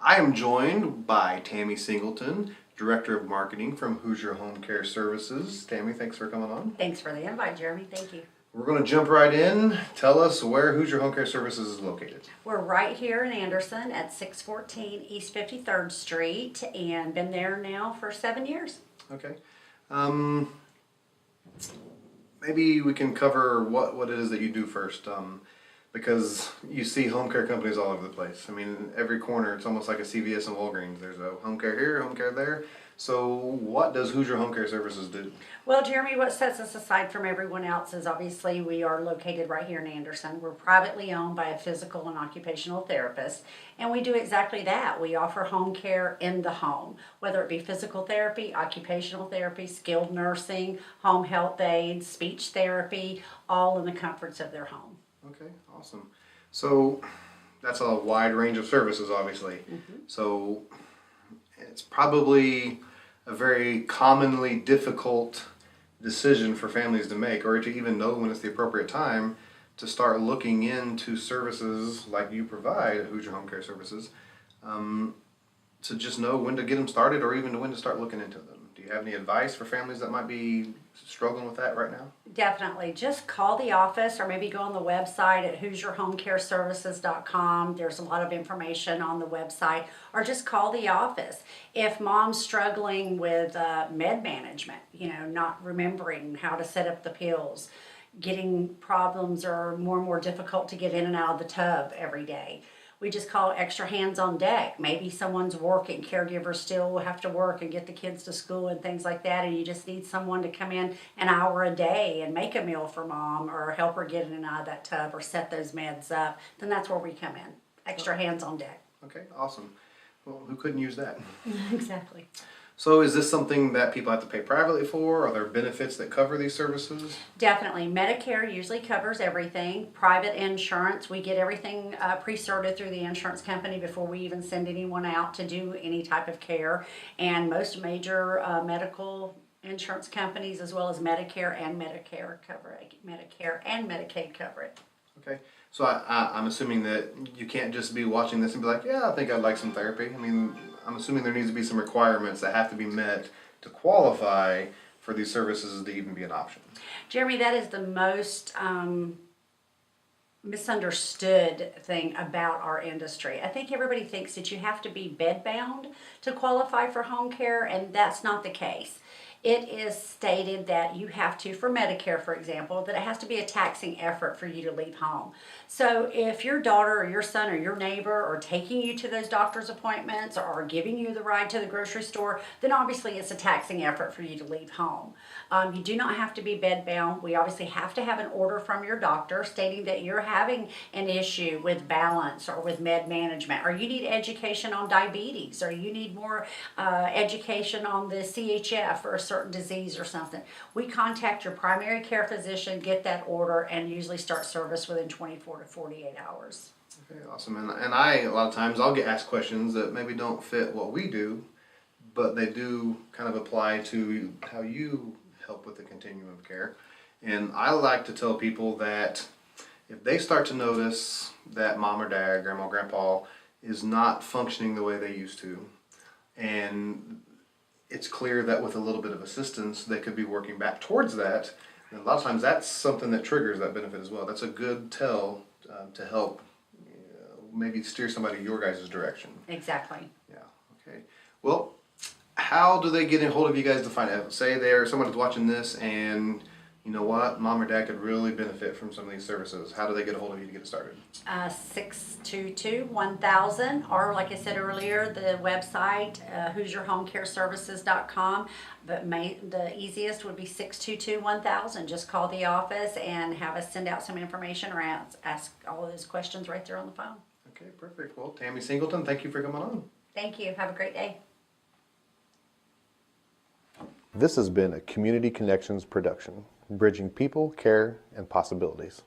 I am joined by Tammy Singleton, Director of Marketing from Hoosier Homecare Services. Tammy, thanks for coming on. Thanks for the invite, Jeremy. Thank you. We're going to jump right in. Tell us where Hoosier Homecare Services is located. We're right here in Anderson at 614 East 53rd Street and been there now for 7 years. Okay. Maybe we can cover what it is that you do first, because you see home care companies all over the place. I mean, every corner, it's almost like a CVS and Walgreens. There's a home care here, home care there. So what does Hoosier Home Care Services do? Well, Jeremy, what sets us aside from everyone else is obviously we are located right here in Anderson. We're privately owned by a physical and occupational therapist, and we do exactly that. We offer home care in the home, whether it be physical therapy, occupational therapy, skilled nursing, home health aides, speech therapy, all in the comforts of their home. Okay, awesome. So that's a wide range of services, obviously. So it's probably a very commonly difficult decision for families to make, or to even know when it's the appropriate time to start looking into services like you provide at Hoosier Home Care Services, to just know when to get them started or even when to start looking into them. Do you have any advice for families that might be struggling with that right now? Definitely. Just call the office or maybe go on the website at HoosierHomecare.Services.com. There's a lot of information on the website. Or just call the office. If mom's struggling with med management, not remembering how to set up the pills, getting problems or more difficult to get in and out of the tub every day, we just call extra hands on deck. Maybe someone's working, caregivers still have to work and get the kids to school and things like that, and you just need someone to come in an hour a day and make a meal for mom or help her get in and out of that tub or set those meds up, then that's where we come in. Extra hands on deck. Okay, awesome. Well, who couldn't use that? Exactly. So is this something that people have to pay privately for? Are there benefits that cover these services? Definitely. Medicare usually covers everything. Private insurance, we get everything pre-sorted through the insurance company before we even send anyone out to do any type of care. And most major medical insurance companies, as well as Medicare and Medicaid cover it. Okay, so I'm assuming that you can't just be watching this and be like, yeah, I think I'd like some therapy. I mean, I'm assuming there needs to be some requirements that have to be met to qualify for these services to even be an option. Jeremy, that is the most misunderstood thing about our industry. I think everybody thinks that you have to be bedbound to qualify for home care, and that's not the case. It is stated that you have to, for Medicare, for example, that it has to be a taxing effort for you to leave home. So if your daughter or your son or your neighbor are taking you to those doctor's appointments or are giving you the ride to the grocery store, then obviously it's a taxing effort for you to leave home. You do not have to be bedbound. We obviously have to have an order from your doctor stating that you're having an issue with balance or with med management, or you need education on diabetes, or you need more education on the CHF or a certain disease or something. We contact your primary care physician, get that order, and usually start service within 24 to 48 hours. Okay, awesome. And a lot of times I'll get asked questions that maybe don't fit what we do, but they do kind of apply to how you help with the continuum of care. And I like to tell people that if they start to notice that mom or dad, grandma, grandpa is not functioning the way they used to, and it's clear that with a little bit of assistance they could be working back towards that, and a lot of times that's something that triggers that benefit as well. That's a good tell to help maybe steer somebody your guys' direction. Exactly. Yeah, okay. Well, how do they get in hold of you guys to find out? Say someone is watching this and you know what, mom or dad could really benefit from some of these services. How do they get a hold of you to get it started? 622-1000, or like I said earlier, the website, HoosierHomecare.Services.com. But the easiest would be 622-1000. Just call the office and have us send out some information or ask all those questions right there on the phone. Okay, perfect. Well, Tammy Singleton, thank you for coming on. Thank you. Have a great day. This has been a Community Connections production, bridging people, care, and possibilities.